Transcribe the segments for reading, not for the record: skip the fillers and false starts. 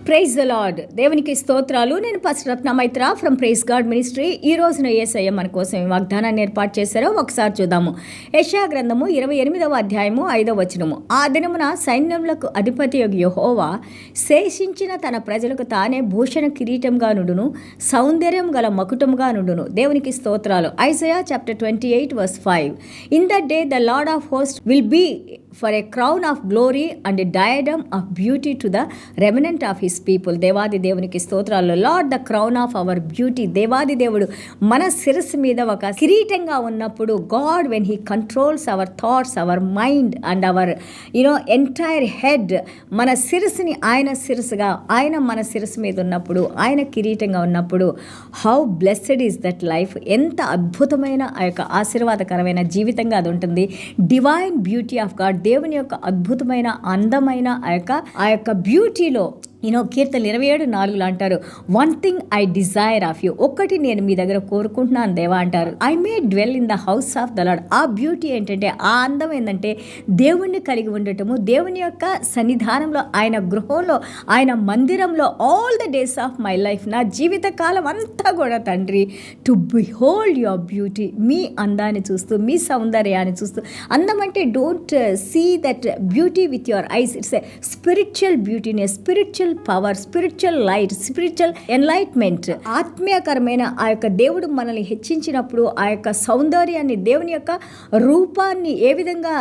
Praise the lord. దేవునికి స్తోత్రాలు. నేను pastor Ratna Maitra from Praise God Ministry. ఈ రోజున యేసయ్య మన కోసం ఈ వాగ్దానాన్ని ఏర్పాటు చేశారో ఒకసారి చూద్దాము. యెషయా గ్రంథము 28వ అధ్యాయము 5వ వచనము. ఆ దినమున సైన్యములకు అధిపతి యెహోవా శేషించిన తన ప్రజలకు తానే భూషణ కిరీటంగా నుండును, సౌందర్యం గల మకుటముగా నుండును. దేవునికి స్తోత్రాలు. Isaiah chapter 28:5. In that day the Lord of host will be for a crown of glory and a diadem of beauty to the remnant of his people. దేవాది దేవునికి స్తోత్రాలు. Lord the crown of our beauty. దేవాది దేవుడు మన శిరస్సు మీద ఒక కిరీటంగా ఉన్నప్పుడు, God when he controls our thoughts, our mind and our entire head, మన శిరస్సుని ఆయన శిరస్సుగా, ఆయన మన శిరస్సు మీద ఉన్నప్పుడు, ఆయన కిరీటంగా ఉన్నప్పుడు, how blessed is that life. ఎంత అద్భుతమైన ఆ యొక్క ఆశీర్వాదకరమైన జీవితంగా అది ఉంటుంది. డివైన్ బ్యూటీ ఆఫ్ గాడ్, దేవుని యొక్క అద్భుతమైన అందమైన ఆ యొక్క బ్యూటీలో కీర్తన 27:4 అంటారు, one thing I desire of you. ఒక్కటి నేను మీ దగ్గర కోరుకుంటున్నాను దేవా అంటారు. I may dwell in the house of the lord. ఆ బ్యూటీ ఏంటంటే, ఆ అందం ఏంటంటే దేవుణ్ణి కలిగి ఉండటము, దేవుని యొక్క సన్నిధానంలో, ఆయన గృహంలో, ఆయన మందిరంలో all the days of my life, నా జీవిత కాలం అంతా కూడా తండ్రి, టు బిహోల్డ్ యువర్ బ్యూటీ. మీ అందాన్ని చూస్తూ, మీ సౌందర్యాన్ని చూస్తూ. అందం అంటే don't see that beauty with your eyes. It's a spiritual beautyness, spiritual power, spiritual light, spiritual enlightenment. ఆత్మీయకరమైన ఆ యొక్క దేవుడు మనల్ని హెచ్చించినప్పుడు ఆ యొక్క సౌందర్యాన్ని, దేవుని యొక్క రూపాన్ని ఏ విధంగా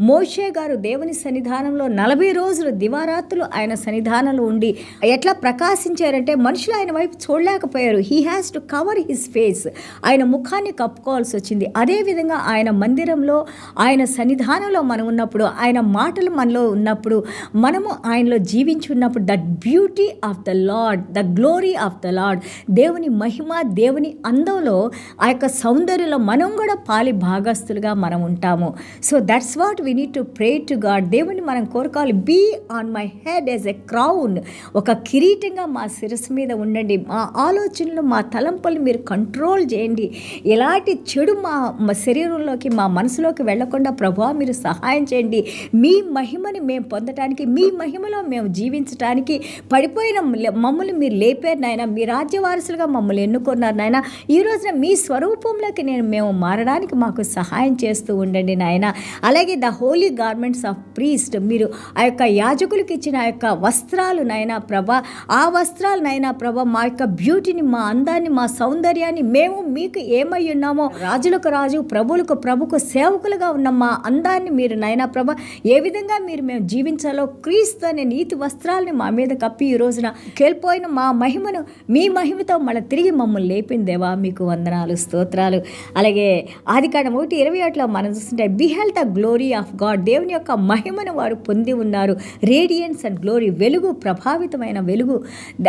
మోషే గారు దేవుని సన్నిధానంలో 40 రోజులు దివారాత్రులు ఆయన సన్నిధానంలో ఉండి ఎట్లా ప్రకాశించారంటే మనుషులు ఆయన వైపు చూడలేకపోయారు. He has to cover his face. ఆయన ముఖాన్ని కప్పుకోవాల్సి వచ్చింది. అదేవిధంగా ఆయన మందిరంలో, ఆయన సన్నిధానంలో మనం ఉన్నప్పుడు, ఆయన మాటలు మనలో ఉన్నప్పుడు, మనము ఆయనలో జీవించి ఉన్నప్పుడు, that beauty of the lord, the glory of the lord, దేవుని మహిమ, దేవుని అందంలో, ఆ యొక్క సౌందర్యంలో మనం కూడా పాలి భాగస్తులుగా మనం ఉంటాము. So that's what we need to pray to God. దేవుని మనం కోరుకోవాలి. Be on my head as a crown. ఒక కిరీటంగా మా శిరస్సు మీద ఉండండి. మా ఆలోచనలు, మా తలంపులు మీరు కంట్రోల్ చేయండి. ఎలాంటి చెడు మా శరీరంలోకి, మా మనసులోకి వెళ్లకుండా ప్రభువా మీరు సహాయం చేయండి. మీ మహిమని మేము పొందటానికి, మీ మహిమలో మేము జీవించటానికి, పడిపోయిన మమ్మల్ని మీరు లేపారు నాయన. మీ రాజ్య వారసులుగా మమ్మల్ని ఎన్నుకున్నారు నాయన. ఈ రోజున మీ స్వరూపంలోకి మేము మారడానికి మాకు సహాయం చేస్తూ ఉండండి నాయన. అలాగే the holy garments of priest, మీరు ఆ యొక్క యాజకులకు ఇచ్చిన ఆ యొక్క వస్త్రాలు నాయన ప్రభా, ఆ వస్త్రాలు నాయన ప్రభా, మా యొక్క బ్యూటీని, మా అందాన్ని, మా సౌందర్యాన్ని, మేము మీకు ఏమై ఉన్నామో, రాజులకు రాజు, ప్రభులకు ప్రభుకు సేవకులుగా ఉన్న మా అందాన్ని మీరు నాయన ప్రభా, ఏ విధంగా మేము జీవించాలో క్రీస్తు అనే నీతి వస్త్రాలని మా మీద కప్పి ఈ రోజున కేల్పోయిన మా మహిమను మీ మహిమతో మళ్ళీ తిరిగి మమ్మల్ని లేపిందేవా, మీకు వందనాలు, స్తోత్రాలు. అలాగే ఆదికాండం 1:28 మనం చూస్తుంటే, beheld the glory of God. దేవుని యొక్క మహిమను వారు పొంది ఉన్నారు. రేడియన్స్ అండ్ గ్లోరీ, వెలుగు, ప్రభావితమైన వెలుగు.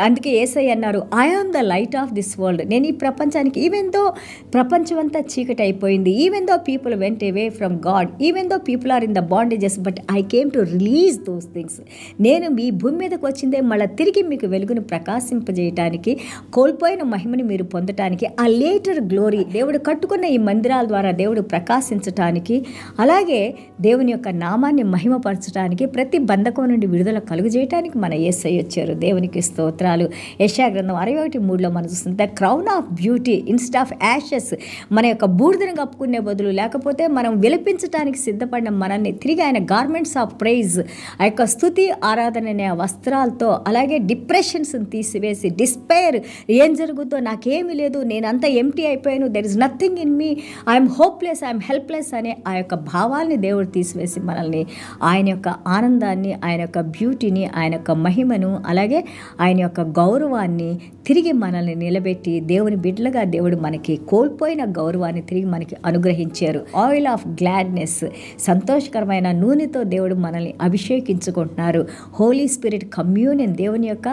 అందుకే యేసయ్య అన్నారు, I am the light of this world. నేను ఈ ప్రపంచానికి, ఈవెన్ దో ప్రపంచం అంతా చీకటి అయిపోయింది, even though people went away from God, even though people are in the bondages, but I came to release those things. నేను మీ భూమి మీదకి వచ్చిందే మళ్ళీ తిరిగి మీకు వెలుగును ప్రకాశింపజేయటానికి, కోల్పోయిన మహిమని మీరు పొందటానికి, ఆ లేటర్ గ్లోరీ, దేవుడు కట్టుకున్న ఈ మందిరాల ద్వారా దేవుడు ప్రకాశించటానికి, అలాగే దేవుని యొక్క నామాన్ని మహిమపరచడానికి, ప్రతి బంధకం నుండి విడుదల కలుగజేయటానికి మన యేసయ్య వచ్చారు. దేవునికి స్తోత్రాలు. యెషయా గ్రంథం 61:3 మనం చూస్తుంది, the crown of beauty instead of Ashes. మన యొక్క బూడిదను కప్పుకునే బదులు, లేకపోతే మనం విలపించడానికి సిద్ధపడిన మనల్ని తిరిగి ఆయన గార్మెంట్స్ ఆఫ్ ప్రైజ్, ఆ యొక్క స్తుతి ఆరాధన అనే వస్త్రాలతో, అలాగే డిప్రెషన్స్ని తీసివేసి, డిస్పైర్, ఏం జరుగుతుందో నాకేమీ లేదు, నేనంతా ఎంటీ అయిపోయాను, there is nothing in me, I'm hopeless, I'm helpless అనే ఆ యొక్క భావాల్ని దేవుడు తీసివేసి మనల్ని ఆయన యొక్క ఆనందాన్ని, ఆయన యొక్క బ్యూటీని, ఆయన యొక్క మహిమను, అలాగే ఆయన యొక్క గౌరవాన్ని తిరిగి మనల్ని నిలబెట్టి, దేవుని బిడ్డలుగా దేవుడు మనకి కోల్పోయిన గౌరవాన్ని తిరిగి మనకి అనుగ్రహించారు. ఆయిల్ ఆఫ్ గ్లాడ్నెస్, సంతోషకరమైన నూనెతో దేవుడు మనల్ని అభిషేకించుకుంటున్నారు. హోలీ స్పిరిట్ కమ్యూనియన్, దేవుని యొక్క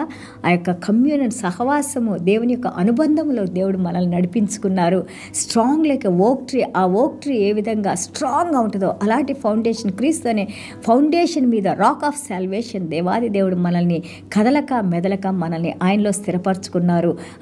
ఆ యొక్క కమ్యూనియన్ సహవాసము, దేవుని యొక్క అనుబంధంలో దేవుడు మనల్ని నడిపించుకున్నారు. స్ట్రాంగ్ లైక్ ఓక్ ట్రీ. ఆ ఓక్ ట్రీ ఏ విధంగా స్ట్రాంగ్గా ఉంటుందో అలాంటి ఫౌండేషన్, క్రీస్తు అనే ఫౌండేషన్ మీద, రాక్ ఆఫ్ సాల్వేషన్, దేవాది దేవుడు మనల్ని కదలక మెదలక మనల్ని ఆయనలో స్థిరపరచుకున్నారు.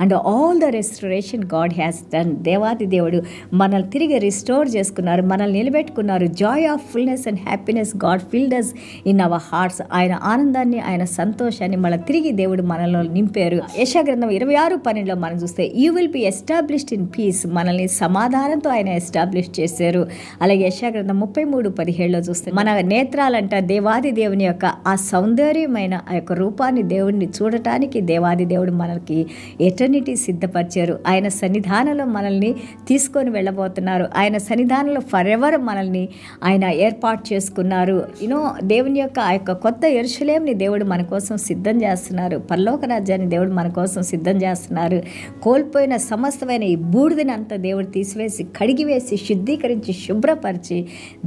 And all the restoration God has done. దేవాది దేవుడు మనల్ని తిరిగి రిస్టోర్ చేసుకున్నారు, మనల్ని నిలబెట్టుకున్నారు. Joy of fullness and happiness God filled us in our hearts. ఆయన ఆనందాన్ని, ఆయన సంతోషాన్ని సమాధానాన్ని మళ్ళీ తిరిగి దేవుడు మనలో నింపారు. యెషయా గ్రంథం 26:12 మనం చూస్తే you will be established in peace, మనల్ని సమాధానంతో ఆయన ఎస్టాబ్లిష్ చేశారు. అలాగే యెషయా గ్రంథం 33:17 చూస్తే మన నేత్రాలంట దేవాది దేవుని యొక్క ఆ సౌందర్యమైన ఆ యొక్క రూపాన్ని దేవుడిని చూడటానికి దేవాది దేవుడు మనకి ఎటర్నిటీ సిద్ధపరిచారు. ఆయన సన్నిధానంలో మనల్ని తీసుకొని వెళ్ళబోతున్నారు. ఆయన సన్నిధానంలో ఫర్ ఎవర్ మనల్ని ఆయన ఏర్పాటు చేసుకున్నారు. దేవుని యొక్క ఆ యొక్క కొత్త యెరూషలేముని దేవుడు మన కోసం సిద్ధం చేస్తున్నారు. పరలోక రాజ్యాన్ని దేవుడు మన కోసం సిద్ధం చేస్తున్నారు. కోల్పోయిన సమస్తమైన ఈ బూడిదని అంతా దేవుడు తీసివేసి కడిగివేసి శుద్ధీకరించి శుభ్రపరిచి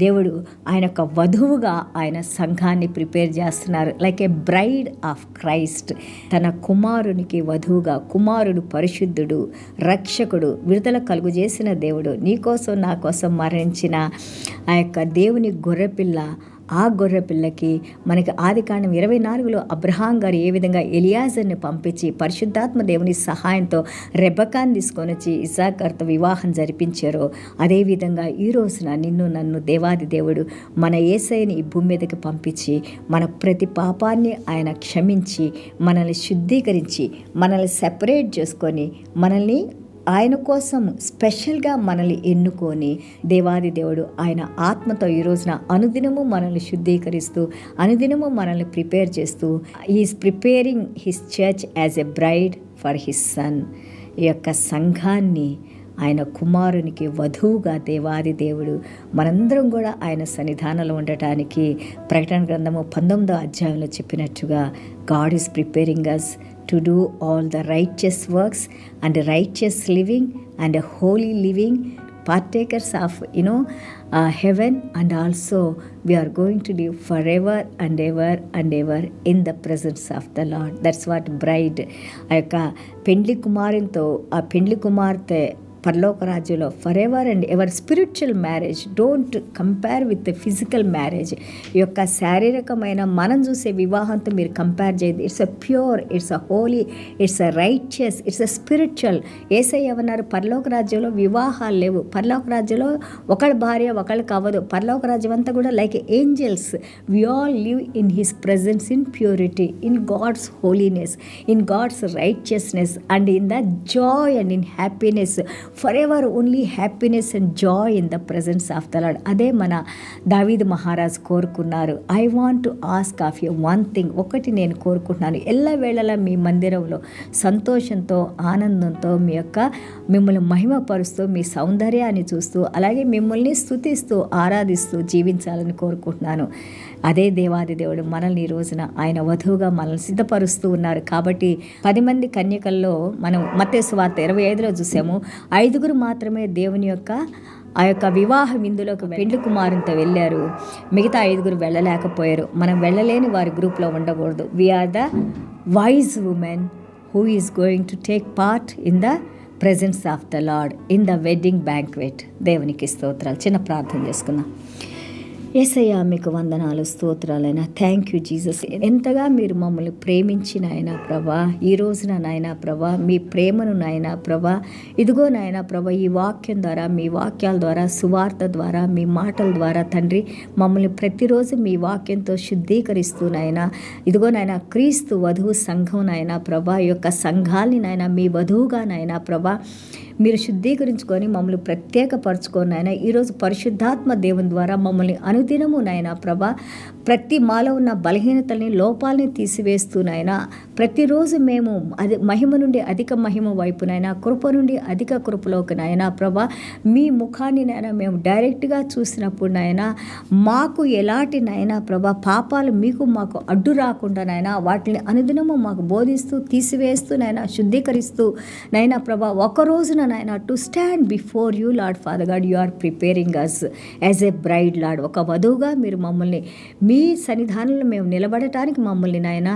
దేవుడు ఆయన యొక్క వధువుగా ఆయన సంఘాన్ని ప్రిపేర్ చేస్తున్నారు. Like A braid of Christ, తన కుమారునికి వధువుగా. కుమారుడు పరిశుద్ధుడు, రక్షకుడు, విడుదల కలుగు చేసిన దేవుడు, నీకోసం నా కోసం మరణించిన ఆ యొక్క దేవుని గొర్రెపిల్ల. ఆ గొర్రెపిల్లకి మనకి ఆదికాండం 24లో అబ్రహాం గారు ఏ విధంగా ఎలియాజర్ని పంపించి పరిశుద్ధాత్మ దేవుని సహాయంతో రెబెకాని తీసుకొని వచ్చి ఇస్సాకు గారితో వివాహం జరిపించారో, అదేవిధంగా ఈ రోజున నిన్ను నన్ను దేవాది దేవుడు మన యేసయ్యని ఈ భూమి మీదకి పంపించి మన ప్రతి పాపాన్ని ఆయన క్షమించి మనల్ని శుద్ధీకరించి మనల్ని సెపరేట్ చేసుకొని మనల్ని ఆయన కోసం స్పెషల్గా మనల్ని ఎన్నుకొని దేవాది దేవుడు ఆయన ఆత్మతో ఈ రోజున అనుదినము మనల్ని శుద్ధీకరిస్తూ అనుదినము మనల్ని ప్రిపేర్ చేస్తూ is preparing his church as a braid for his son. ఈ యొక్క సంఘాన్ని ఆయన కుమారునికి వధువుగా దేవాది దేవుడు మనందరం కూడా ఆయన సన్నిధానంలో ఉండటానికి ప్రకటన గ్రంథము 19వ అధ్యాయంలో చెప్పినట్టుగా God is preparing us to do all the righteous works and righteous living and holy living, partakers of heaven, and also we are going to live forever and ever and ever in the presence of the Lord. That's what bride, ఆ యొక్క పెండ్లి కుమారునితో ఆ పెండ్లి కుమార్తె పరలోక రాజ్యంలో for ever and ever. Spiritual marriage don't compare with physical marriage. ఈ యొక్క శారీరకమైన మనం చూసే వివాహంతో మీరు కంపేర్ చేయదు. It's a pure, it's a holy, it's a righteous, it's a spiritual. Yesayya ఏమన్నారు, పరలోక రాజ్యంలో వివాహాలు లేవు. పరలోక రాజ్యంలో ఒకళ్ళ భార్య ఒకళ్ళకి అవ్వదు. పరలోక రాజ్యం అంతా కూడా like angels. We all live in his presence in purity, in God's holiness, in God's righteousness and in the joy and in happiness. Forever only happiness and joy in the presence of the Lord. అదే మన దావీదు మహారాజ్ కోరుకున్నారు. I want to ask of you one thing. ఒకటి నేను కోరుకుంటున్నాను, ఎల్లవేళలా మీ మందిరంలో సంతోషంతో ఆనందంతో మీ యొక్క మిమ్మల్ని మహిమపరుస్తూ మీ సౌందర్యాన్ని చూస్తూ అలాగే మిమ్మల్ని స్తుతిస్తూ ఆరాధిస్తూ జీవించాలని కోరుకుంటున్నాను. అదే దేవాది దేవుడు మనల్ని ఈ రోజున ఆయన వధువుగా మనల్ని సిద్ధపరుస్తూ ఉన్నారు. కాబట్టి 10 మంది కన్యకల్లో మనం మత్తయి సువార్త 25లో చూసాము. 5 మాత్రమే దేవుని యొక్క ఆ యొక్క వివాహ విందులోకి పెండ్లి కుమారునితో వెళ్ళారు. మిగతా 5 వెళ్ళలేకపోయారు. మనం వెళ్ళలేని వారి గ్రూప్లో ఉండకూడదు. We are the wise women who is going to take part in the presence of the Lord in the wedding banquet. దేవునికి స్తోత్రాలు. చిన్న ప్రార్థన చేసుకుందాం. యేసయ్యా మీకు వందనాలు, స్తోత్రాలైనా. Thank you Jesus. ఎంతగా మీరు మమ్మల్ని ప్రేమించిన ఆయన ప్రభా, ఈ రోజున నాయన ప్రభా మీ ప్రేమను నాయన ప్రభా ఇదిగో నాయన ప్రభా ఈ వాక్యం ద్వారా మీ వాక్యాల ద్వారా సువార్త ద్వారా మీ మాటల ద్వారా తండ్రి మమ్మల్ని ప్రతిరోజు మీ వాక్యంతో శుద్ధీకరిస్తూ నాయన ఇదిగో నాయన క్రీస్తు వధువు సంఘం నాయన ప్రభా ఈ యొక్క సంఘాల్ని నాయన మీ వధువుగా నాయన ప్రభా మీరు శుద్ధీకరించుకొని మమ్మల్ని ప్రత్యేకపరచుకొని నాయన ఈరోజు పరిశుద్ధాత్మ దేవుని ద్వారా మమ్మల్ని అనుదినము నాయన ప్రభా ప్రతి మాలో ఉన్న బలహీనతల్ని లోపాలని తీసివేస్తూ నాయన ప్రతిరోజు మేము మహిమ నుండి అధిక మహిమ వైపు నాయన కృప నుండి అధిక కృపలోకి నాయన ప్రభా మీ ముఖాన్ని నాయన మేము డైరెక్ట్గా చూసినప్పుడు నాయన మాకు ఎలాంటి నాయన ప్రభా పాపాలు మీకు మాకు అడ్డు రాకుండా నాయన వాటిని అనుదినము మాకు బోధిస్తూ తీసివేస్తూ నాయన శుద్ధీకరిస్తూ నాయన ప్రభా ఒక రోజున నాయన to stand before you Lord Father God you are preparing us as a bride Lord. ఒక వధువుగా మీరు మమ్మల్ని మీ సన్నిధానంలో మేము నిలబడటానికి మమ్మల్ని నాయన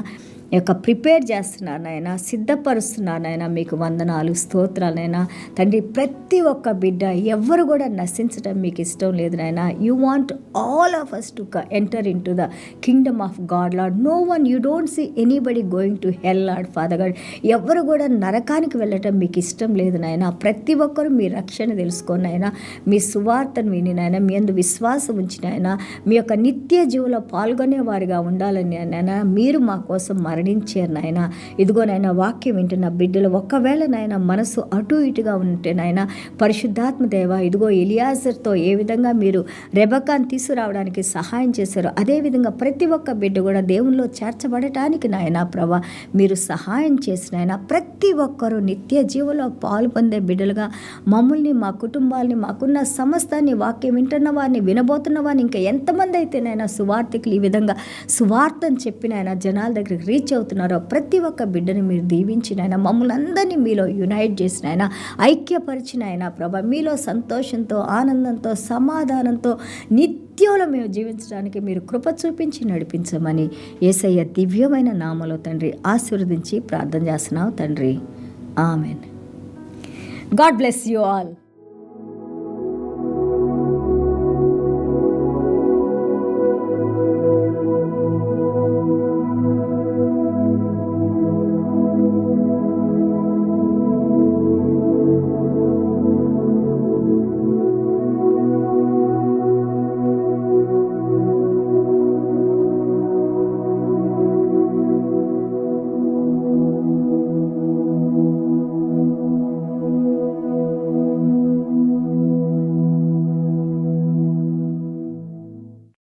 యొక్క ప్రిపేర్ చేస్తున్నారు నాయన, సిద్ధపరుస్తున్నారు నాయన. మీకు వందనాలు, స్తోత్రాలైనా తండ్రి. ప్రతి ఒక్క బిడ్డ ఎవరు కూడా నశించడం మీకు ఇష్టం లేదు నాయన. You want all of us to enter into the kingdom of God Lord. No one, you don't see anybody going to hell Lord Father God. ఎవరు కూడా నరకానికి వెళ్ళటం మీకు ఇష్టం లేదు నాయన. ప్రతి ఒక్కరు మీ రక్షణ తెలుసుకొని నాయన, మీ సువార్తను విని నాయన, మీ అందు విశ్వాసం ఉంచిన ఆయన మీ యొక్క నిత్య జీవులో పాల్గొనేవారిగా ఉండాలని నాయన మీరు మా కోసం మరణించారు నాయన. ఇదిగో నాయన వాక్యం వింటున్న బిడ్డలు ఒకవేళ నాయన మనసు అటు ఇటుగా ఉంటే నాయన పరిశుద్ధాత్మ దేవ, ఇదిగో ఎలియాజర్తో ఏ విధంగా మీరు రెబెక్కాను తీసుకురావడానికి సహాయం చేశారో అదేవిధంగా ప్రతి ఒక్క బిడ్డ కూడా దేవునిలో చేర్చబడటానికి నాయన ప్రభా మీరు సహాయం చేసిన ఆయన ప్రతి ఒక్కరూ నిత్య జీవంలో పాలు పొందే బిడ్డలుగా మమ్మల్ని, మా కుటుంబాలని, మాకున్న సమస్తాన్ని, వాక్యం వింటున్న వారిని, వినబోతున్న వారిని, ఇంకా ఎంతమంది అయితే నాయన సువార్థికులు ఈ విధంగా సువార్తను చెప్పిన ఆయన జనాల దగ్గరికి రీచ్ అవుతున్నారో ప్రతి ఒక్క బిడ్డని మీరు దీవించిన ఆయన మమ్మల్ని అందరినీ మీలో యునైట్ చేసిన ఆయన, ఐక్యపరిచిన ఆయన ప్రభా మీలో సంతోషంతో, ఆనందంతో, సమాధానంతో నిత్యంలో మేము జీవించడానికి మీరు కృప చూపించి నడిపించమని యేసయ్య దివ్యమైన నామలో తండ్రి ఆశీర్వదించి ప్రార్థన చేస్తున్నావు తండ్రి. Amen. God bless you all.